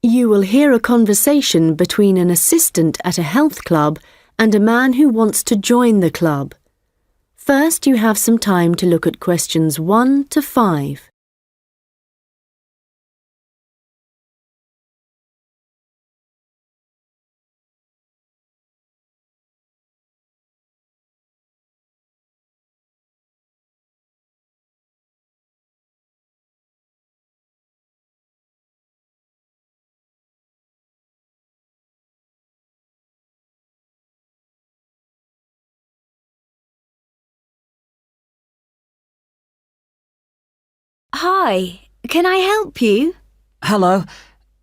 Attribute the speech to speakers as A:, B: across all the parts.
A: You will hear a conversation between an assistant at a health club and a man who wants to join the club. First, you have some time to look at questions 1 to 5.
B: Hi, can I help you?
C: Hello.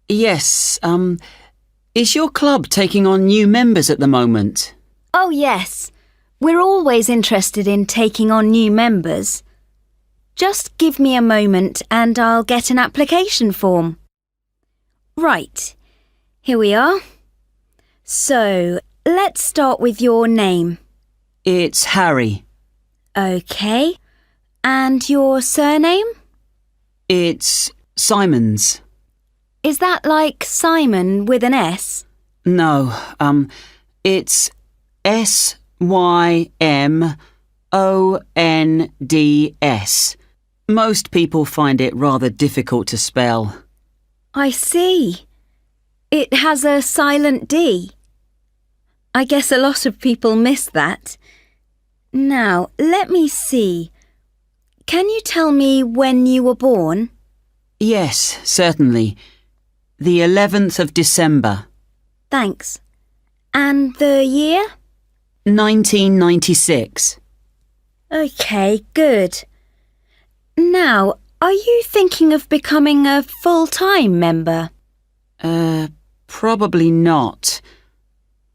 C: Yes, is your club taking on new members at the moment?
B: Oh, yes. We're always interested in taking on new members. Just give me a moment and I'll get an application form. Right, here we are. So, let's start with your name.
C: It's Harry.
B: OK. And your surname?
C: It's Simons.
B: Is that like Simon with an S?
C: No, it's Symonds. Most people find it rather difficult to spell.
B: I see. It has a silent D. I guess a lot of people miss that. Now, let me see. Can you tell me when you were born?
C: Yes, certainly. The 11th of December.
B: Thanks. And the year?
C: 1996.
B: OK, good. Now, are you thinking of becoming a full-time member?
C: Probably not.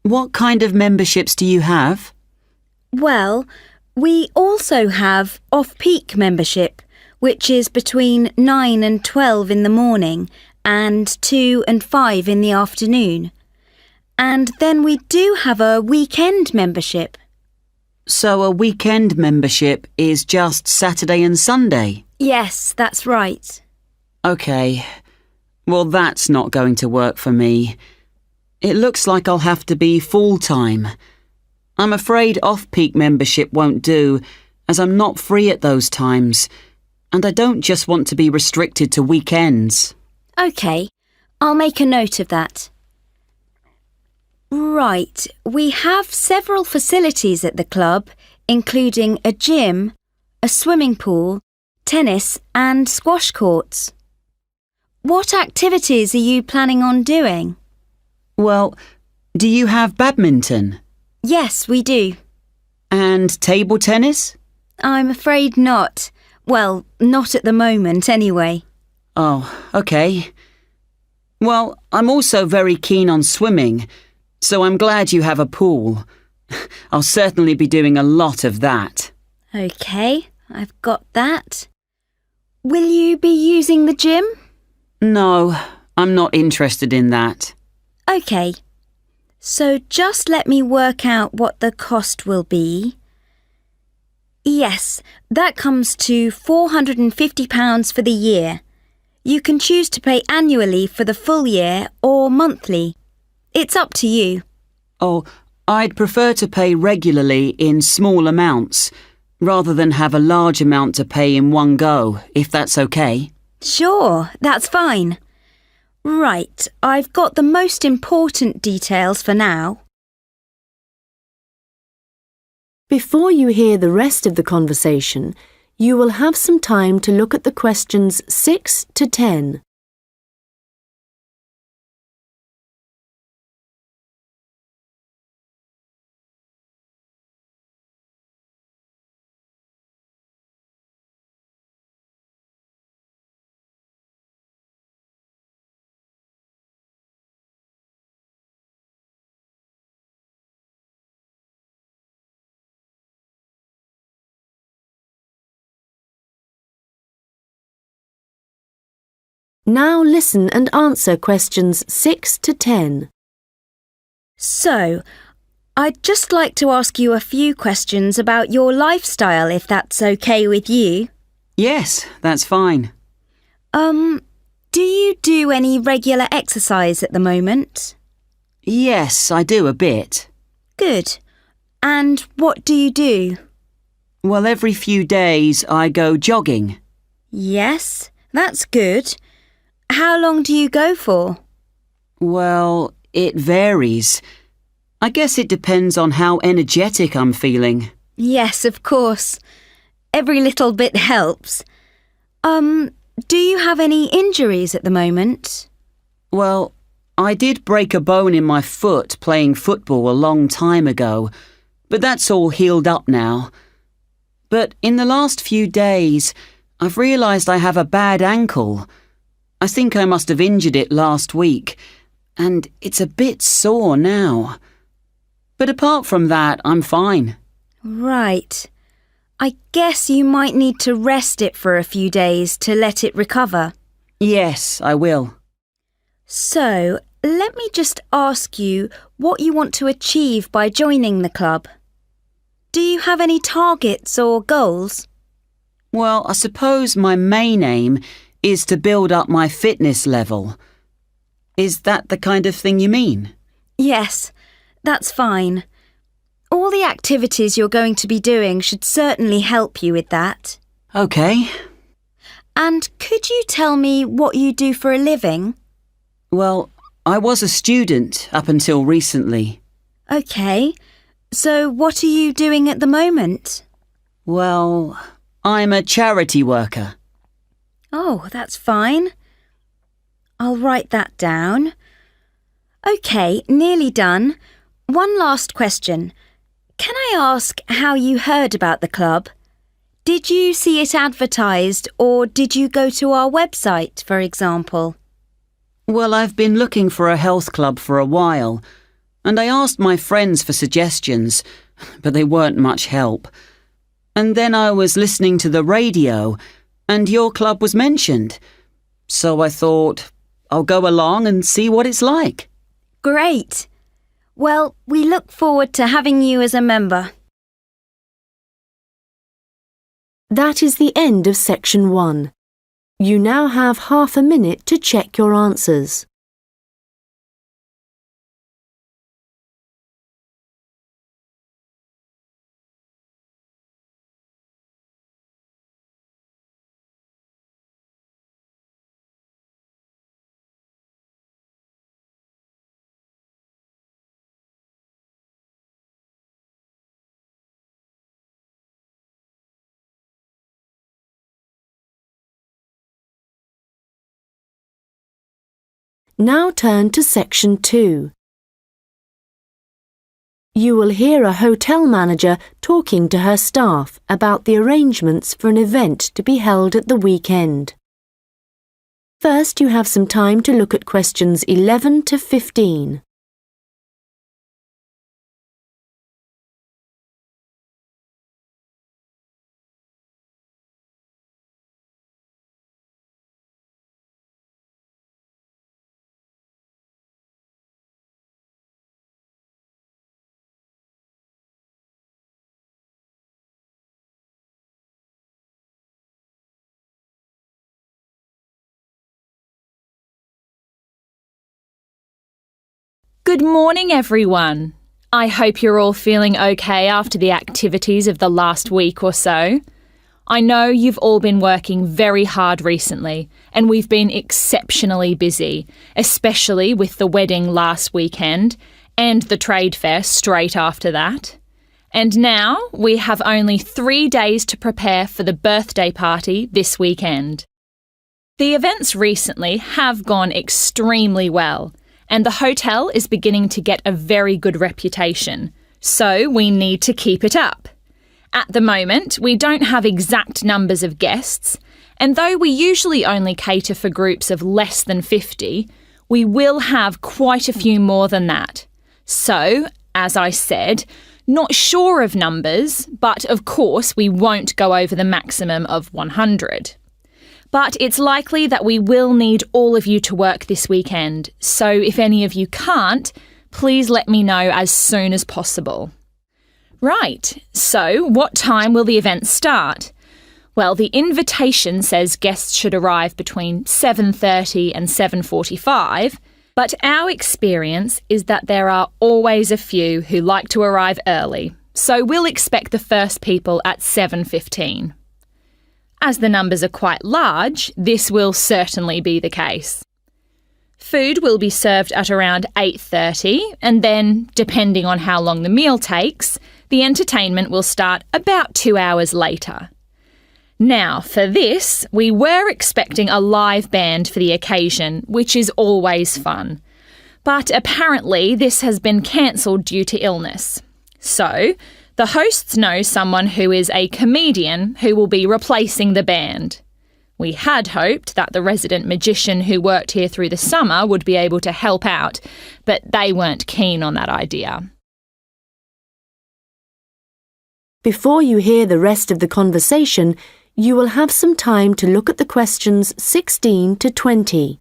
C: What kind of memberships do you have?
B: Well, we also have off-peak membership, which is between 9 and 12 in the morning and 2 and 5 in the afternoon. And then we do have a weekend membership.
C: So a weekend membership is just Saturday and Sunday?
B: Yes, that's right.
C: OK. Well, that's not going to work for me. It looks like I'll have to be full-time. I'm afraid off-peak membership won't do, as I'm not free at those times, and I don't just want to be restricted to weekends.
B: OK, I'll make a note of that. Right, we have several facilities at the club, including a gym, a swimming pool, tennis and squash courts. What activities are you planning on doing?
C: Well, do you have badminton?
B: Yes, we do.
C: And table tennis?
B: I'm afraid not. Well, not at the moment, anyway.
C: Oh, OK. Well, I'm also very keen on swimming, so I'm glad you have a pool. I'll certainly be doing a lot of that.
B: OK, I've got that. Will you be using the gym?
C: No, I'm not interested in that.
B: OK. So just let me work out what the cost will be. Yes, that comes to £450 for the year. You can choose to pay annually for the full year or monthly. It's up to you.
C: Oh, I'd prefer to pay regularly in small amounts, rather than have a large amount to pay in one go, if that's OK.
B: Sure, that's fine. Right, I've got the most important details for now.
A: Before you hear the rest of the conversation, you will have some time to look at the questions 6 to 10. Now listen and answer questions 6 to 10.
B: So, I'd just like to ask you a few questions about your lifestyle, if that's OK with you.
C: Yes, that's fine.
B: Do you do any regular exercise at the moment?
C: Yes, I do a bit.
B: Good. And what do you do?
C: Well, every few days I go jogging.
B: Yes, that's good. How long do you go for?
C: Well, it varies. I guess it depends on how energetic I'm feeling.
B: Yes, of course. Every little bit helps. Do you have any injuries at the moment?
C: Well, I did break a bone in my foot playing football a long time ago, but that's all healed up now. But in the last few days, I've realised I have a bad ankle. I think I must have injured it last week, and it's a bit sore now. But apart from that, I'm fine.
B: Right. I guess you might need to rest it for a few days to let it recover.
C: Yes, I will.
B: So, let me just ask you what you want to achieve by joining the club. Do you have any targets or goals?
C: Well, I suppose my main aim is to build up my fitness level. Is that the kind of thing you mean?
B: Yes, that's fine. All the activities you're going to be doing should certainly help you with that.
C: OK.
B: And could you tell me what you do for a living?
C: Well, I was a student up until recently.
B: OK. So what are you doing at the moment?
C: Well, I'm a charity worker.
B: Oh, that's fine. I'll write that down. OK, nearly done. One last question. Can I ask how you heard about the club? Did you see it advertised or did you go to our website, for example?
C: Well, I've been looking for a health club for a while, and I asked my friends for suggestions, but they weren't much help. And then I was listening to the radio, and your club was mentioned. So I thought, I'll go along and see what it's like.
B: Great. Well, we look forward to having you as a member.
A: That is the end of section 1. You now have half a minute to check your answers. Now turn to section 2. You will hear a hotel manager talking to her staff about the arrangements for an event to be held at the weekend. First, you have some time to look at questions 11 to 15.
D: Good morning, everyone. I hope you're all feeling okay after the activities of the last week or so. I know you've all been working very hard recently, and we've been exceptionally busy, especially with the wedding last weekend and the trade fair straight after that. And now we have only 3 days to prepare for the birthday party this weekend. The events recently have gone extremely well, and the hotel is beginning to get a very good reputation, so we need to keep it up. At the moment, we don't have exact numbers of guests, and though we usually only cater for groups of less than 50, we will have quite a few more than that. So, as I said, not sure of numbers, but of course we won't go over the maximum of 100. But it's likely that we will need all of you to work this weekend, so if any of you can't, please let me know as soon as possible. Right, so what time will the event start? Well, the invitation says guests should arrive between 7:30 and 7:45, but our experience is that there are always a few who like to arrive early, so we'll expect the first people at 7:15. As the numbers are quite large, this will certainly be the case. Food will be served at around 8:30, and then, depending on how long the meal takes, the entertainment will start about 2 hours later. Now, for this, we were expecting a live band for the occasion, which is always fun. But apparently this has been cancelled due to illness. So, the hosts know someone who is a comedian who will be replacing the band. We had hoped that the resident magician who worked here through the summer would be able to help out, but they weren't keen on that idea.
A: Before you hear the rest of the conversation, you will have some time to look at the questions 16 to 20.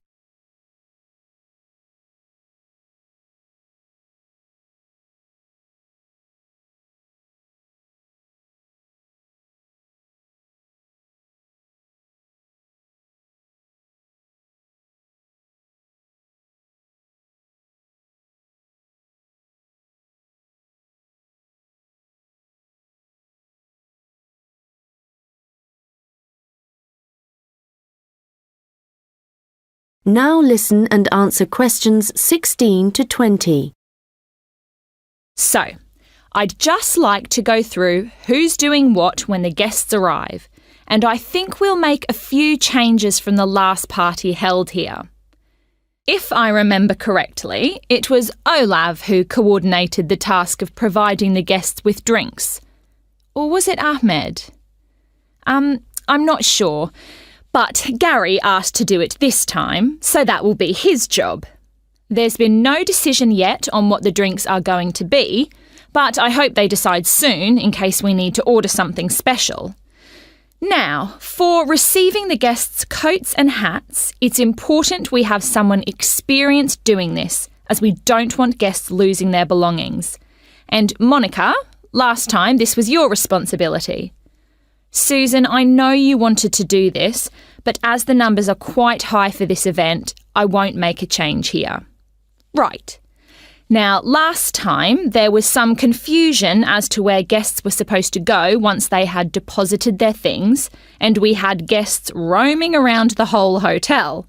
A: Now listen and answer questions 16 to 20.
D: So, I'd just like to go through who's doing what when the guests arrive, and I think we'll make a few changes from the last party held here. If I remember correctly, it was Olav who coordinated the task of providing the guests with drinks. Or was it Ahmed? I'm not sure. But Gary asked to do it this time, so that will be his job. There's been no decision yet on what the drinks are going to be, but I hope they decide soon in case we need to order something special. Now, for receiving the guests' coats and hats, it's important we have someone experienced doing this, as we don't want guests losing their belongings. And Monica, last time this was your responsibility. Susan, I know you wanted to do this, but as the numbers are quite high for this event, I won't make a change here. Right. Now, last time there was some confusion as to where guests were supposed to go once they had deposited their things, and we had guests roaming around the whole hotel.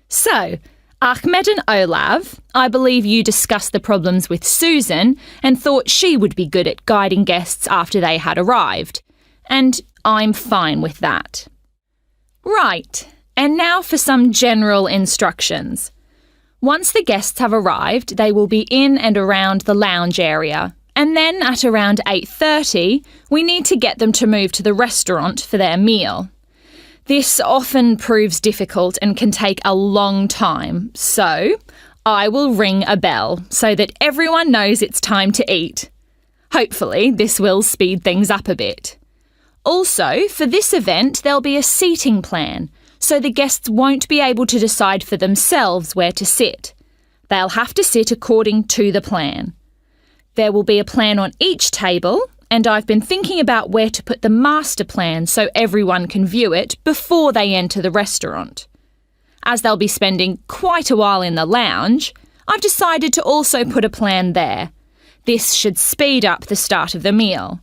D: So, Ahmed and Olav, I believe you discussed the problems with Susan and thought she would be good at guiding guests after they had arrived. And I'm fine with that. Right, and now for some general instructions. Once the guests have arrived, they will be in and around the lounge area, and then at around 8:30, we need to get them to move to the restaurant for their meal. This often proves difficult and can take a long time, so I will ring a bell so that everyone knows it's time to eat. Hopefully, this will speed things up a bit. Also, for this event, there'll be a seating plan, so the guests won't be able to decide for themselves where to sit. They'll have to sit according to the plan. There will be a plan on each table, and I've been thinking about where to put the master plan so everyone can view it before they enter the restaurant. As they'll be spending quite a while in the lounge, I've decided to also put a plan there. This should speed up the start of the meal.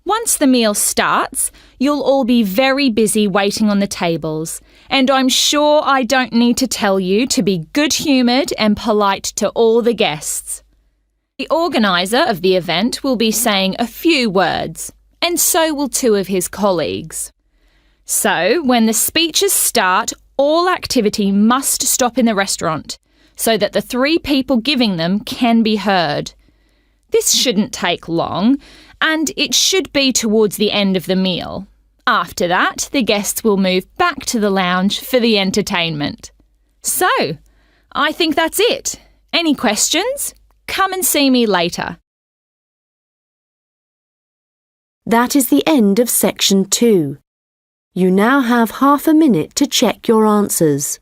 D: Once the meal starts, you'll all be very busy waiting on the tables, and I'm sure I don't need to tell you to be good-humoured and polite to all the guests. The organiser of the event will be saying a few words, and so will two of his colleagues. So, when the speeches start, all activity must stop in the restaurant, so that the three people giving them can be heard. This shouldn't take long, and it should be towards the end of the meal. After that, the guests will move back to the lounge for the entertainment. So, I think that's it. Any questions? Come and see me later.
A: That is the end of section 2. You now have half a minute to check your answers.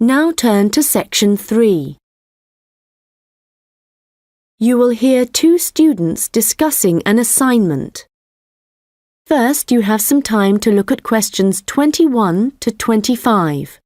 A: Now turn to section 3. You will hear two students discussing an assignment. First, you have some time to look at questions 21 to 25.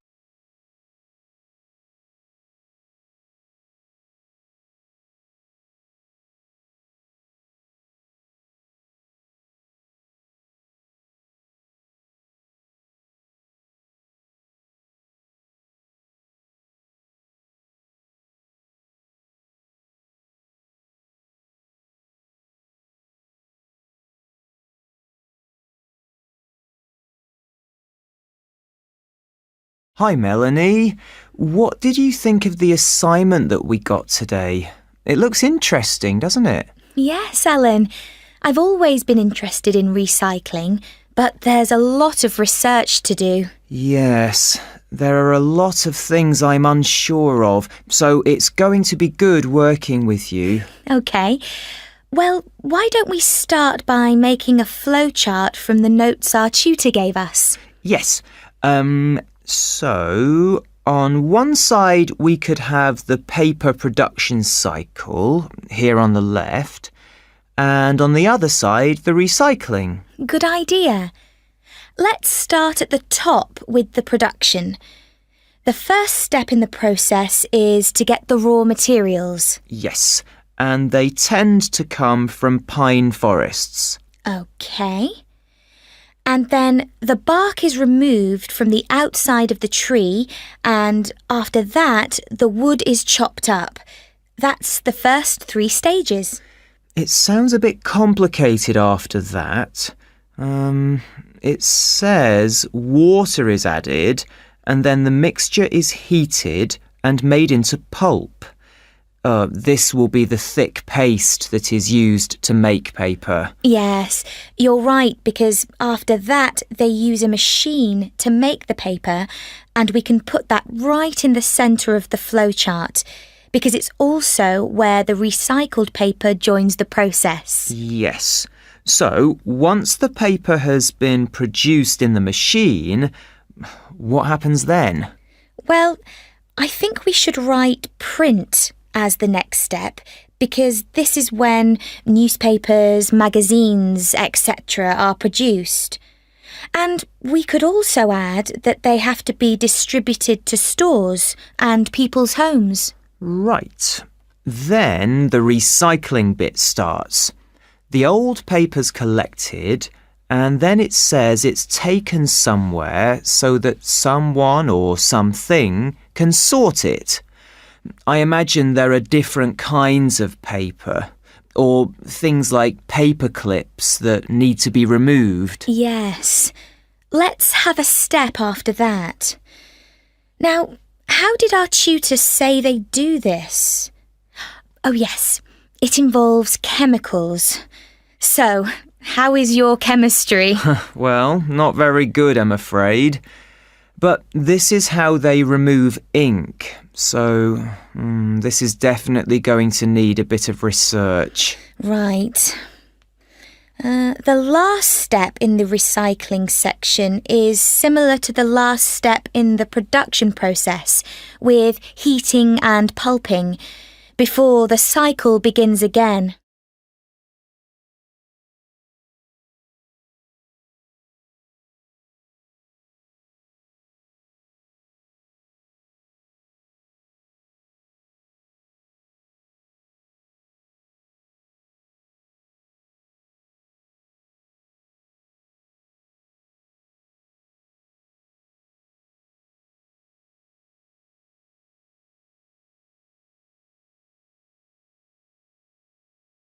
E: Hi Melanie, what did you think of the assignment that we got today? It looks interesting, doesn't it?
B: Yes, Alan. I've always been interested in recycling, but there's a lot of research to do.
E: Yes, there are a lot of things I'm unsure of, so it's going to be good working with you.
B: OK. Well, why don't we start by making a flowchart from the notes our tutor gave us?
E: Yes, so on one side we could have the paper production cycle here on the left, and on the other side the recycling.
B: Good idea. Let's start at the top with the production. The first step in the process is to get the raw materials.
E: Yes, and they tend to come from pine forests.
B: OK. And then the bark is removed from the outside of the tree, and after that, the wood is chopped up. That's the first 3 stages.
E: It sounds a bit complicated after that. It says water is added, and then the mixture is heated and made into pulp. This will be the thick paste that is used to make paper.
B: Yes, you're right, because after that they use a machine to make the paper, and we can put that right in the centre of the flowchart, because it's also where the recycled paper joins the process.
E: Yes. So, once the paper has been produced in the machine, what happens then?
B: Well, I think we should write print as the next step, because this is when newspapers, magazines, etc. are produced. And we could also add that they have to be distributed to stores and people's homes.
E: Right. Then the recycling bit starts. The old paper's collected, and then it says it's taken somewhere so that someone or something can sort it. I imagine there are different kinds of paper, or things like paper clips that need to be removed.
B: Yes. Let's have a step after that. Now, how did our tutor say they do this? Oh yes, it involves chemicals. So, how is your chemistry?
E: Well, not very good, I'm afraid. But this is how they remove ink, so this is definitely going to need a bit of research.
B: Right. The last step in the recycling section is similar to the last step in the production process, with heating and pulping, before the cycle begins again.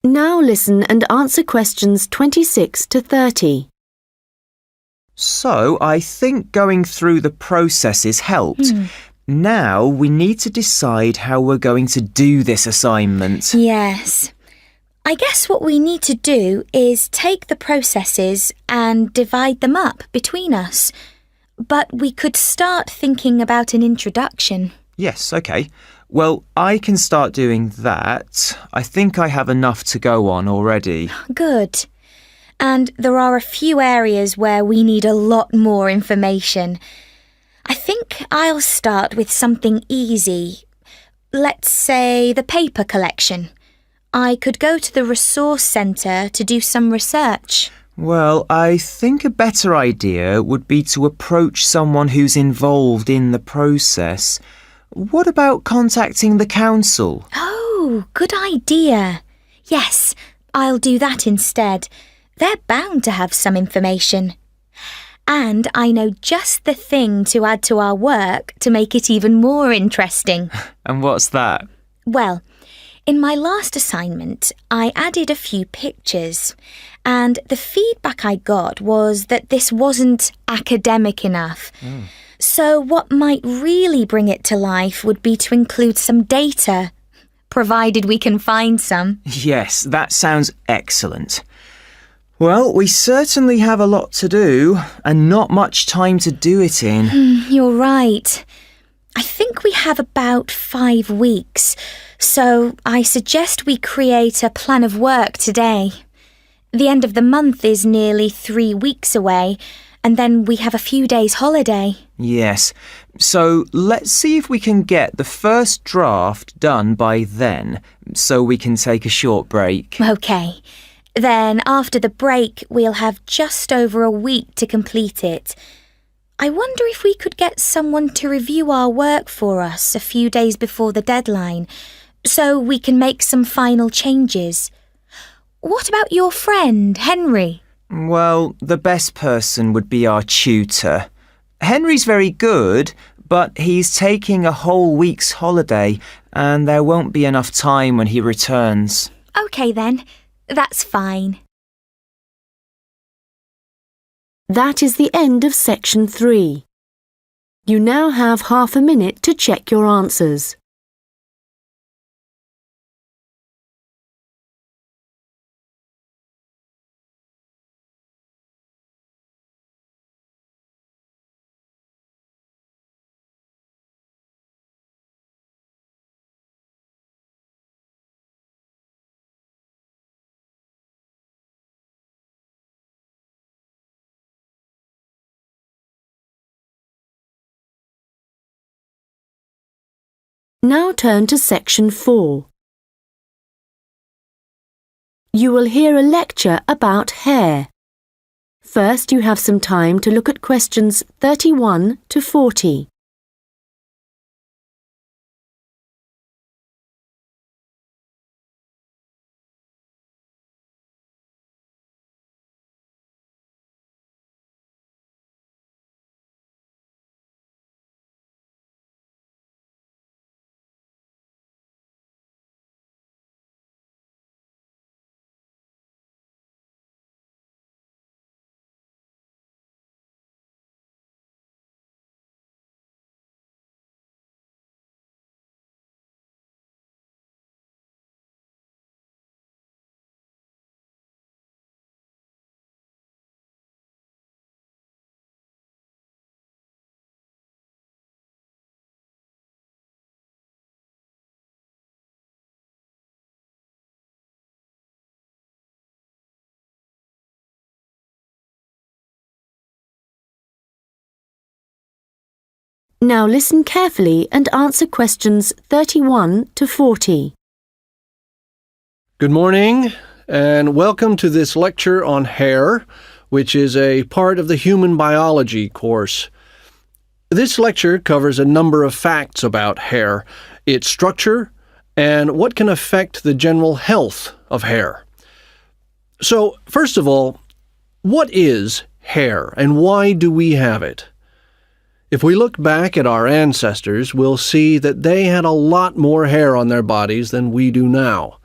A: Now listen and answer questions 26 to 30.
E: So, I think going through the processes helped. Now we need to decide how we're going to do this assignment.
B: Yes. I guess what we need to do is take the processes and divide them up between us. But we could start thinking about an introduction.
E: Yes, OK. Well, I can start doing that. I think I have enough to go on already.
B: Good. And there are a few areas where we need a lot more information. I think I'll start with something easy. Let's say the paper collection. I could go to the resource centre to do some research.
E: Well, I think a better idea would be to approach someone who's involved in the process. What about contacting the council?
B: Oh, good idea. Yes, I'll do that instead. They're bound to have some information. And I know just the thing to add to our work to make it even more interesting.
E: And what's that?
B: Well, in my last assignment, I added a few pictures, and the feedback I got was that this wasn't academic enough. So what might really bring it to life would be to include some data, provided we can find some.
E: Yes, that sounds excellent. Well, we certainly have a lot to do and not much time to do it in.
B: You're right. I think we have about 5 weeks, so I suggest we create a plan of work today. The end of the month is nearly 3 weeks away, and then we have a few days holiday.
E: Yes, so let's see if we can get the first draft done by then, so we can take a short break.
B: OK. Then after the break, we'll have just over a week to complete it. I wonder if we could get someone to review our work for us a few days before the deadline, so we can make some final changes. What about your friend, Henry?
E: Well, the best person would be our tutor. Henry's very good, but he's taking a whole week's holiday, and there won't be enough time when he returns.
B: OK then, that's fine.
A: That is the end of section 3. You now have half a minute to check your answers. Now turn to section 4. You will hear a lecture about hair. First, you have some time to look at questions 31 to 40. Now listen carefully and answer questions 31 to 40.
F: Good morning, and welcome to this lecture on hair, which is a part of the human biology course. This lecture covers a number of facts about hair, its structure, and what can affect the general health of hair. So, first of all, what is hair, and why do we have it? If we look back at our ancestors, we'll see that they had a lot more hair on their bodies than we do now.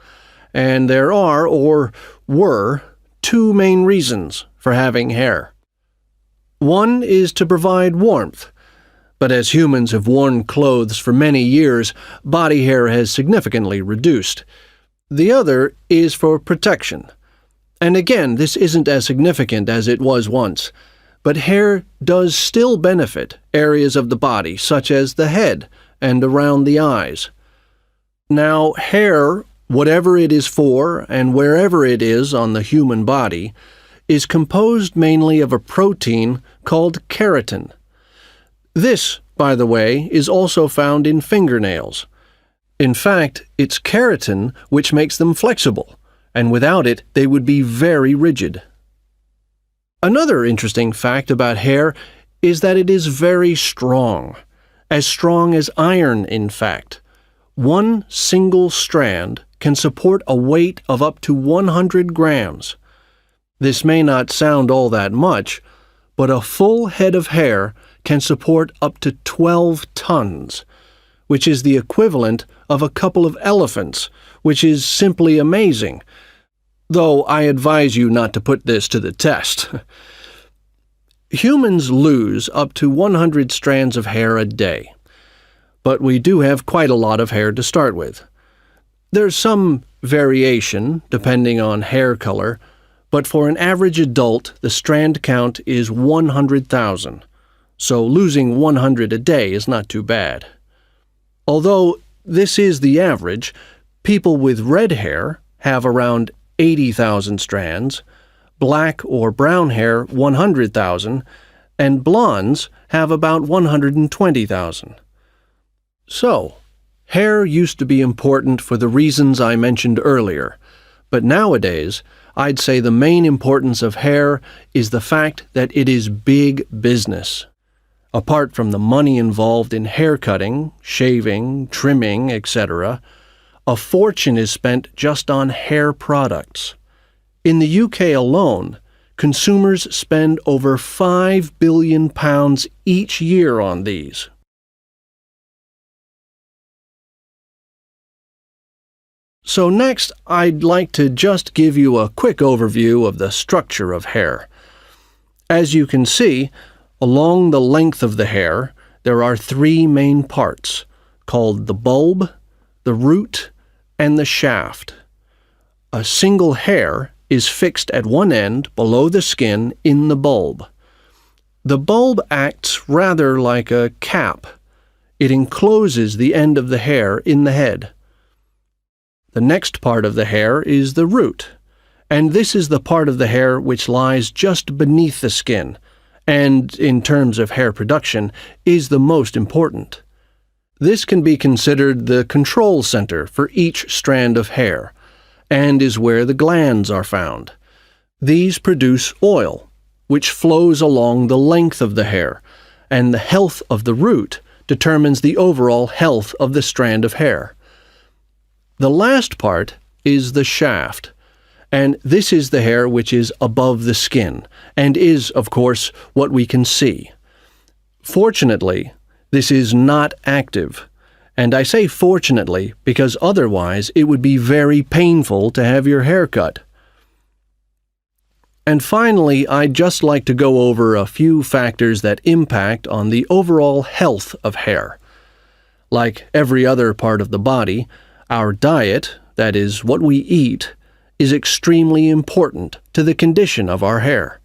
F: And there are, or were, 2 main reasons for having hair. One is to provide warmth. But as humans have worn clothes for many years, body hair has significantly reduced. The other is for protection. And again, this isn't as significant as it was once. But hair does still benefit areas of the body, such as the head and around the eyes. Now, hair, whatever it is for and wherever it is on the human body, is composed mainly of a protein called keratin. This, by the way, is also found in fingernails. In fact, it's keratin which makes them flexible, and without it they would be very rigid. Another interesting fact about hair is that it is very strong as iron, in fact. One single strand can support a weight of up to 100 grams. This may not sound all that much, but a full head of hair can support up to 12 tons, which is the equivalent of a couple of elephants, which is simply amazing, though I advise you not to put this to the test. Humans lose up to 100 strands of hair a day, but we do have quite a lot of hair to start with. There's some variation depending on hair color, but for an average adult, the strand count is 100,000, so losing 100 a day is not too bad. Although this is the average, people with red hair have around 80,000 strands, black or brown hair 100,000, and blondes have about 120,000. So, hair used to be important for the reasons I mentioned earlier, but nowadays I'd say the main importance of hair is the fact that it is big business. Apart from the money involved in hair cutting, shaving, trimming, etc., a fortune is spent just on hair products. In the UK alone, consumers spend over £5 billion each year on these. So next, I'd like to just give you a quick overview of the structure of hair. As you can see, along the length of the hair, there are three main parts, called the bulb, the root, and the shaft. A single hair is fixed at one end below the skin in the bulb. The bulb acts rather like a cap. It encloses the end of the hair in the head. The next part of the hair is the root, and this is the part of the hair which lies just beneath the skin, and, in terms of hair production, is the most important. This can be considered the control center for each strand of hair, and is where the glands are found. These produce oil, which flows along the length of the hair, and the health of the root determines the overall health of the strand of hair. The last part is the shaft, and this is the hair which is above the skin, and is, of course, what we can see. Fortunately, this is not active, and I say fortunately because otherwise it would be very painful to have your hair cut. And finally, I'd just like to go over a few factors that impact on the overall health of hair. Like every other part of the body, our diet, that is, what we eat, is extremely important to the condition of our hair.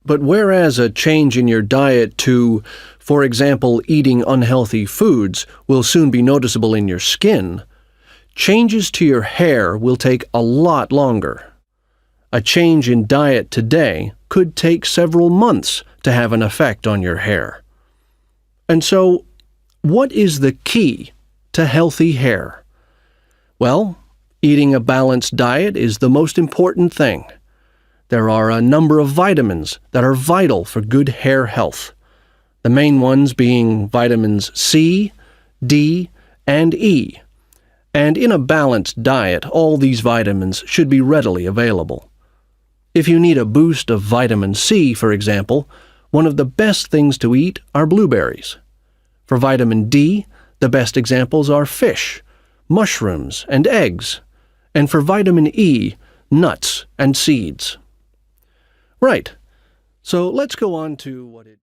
F: But whereas a change in your diet to, for example, eating unhealthy foods will soon be noticeable in your skin, changes to your hair will take a lot longer. A change in diet today could take several months to have an effect on your hair. And so, what is the key to healthy hair? Well, eating a balanced diet is the most important thing. There are a number of vitamins that are vital for good hair health. The main ones being vitamins C, D, and E. And in a balanced diet, all these vitamins should be readily available. If you need a boost of vitamin C, for example, one of the best things to eat are blueberries. For vitamin D, the best examples are fish, mushrooms, and eggs, and for vitamin E, nuts and seeds. Right, so let's go on to what it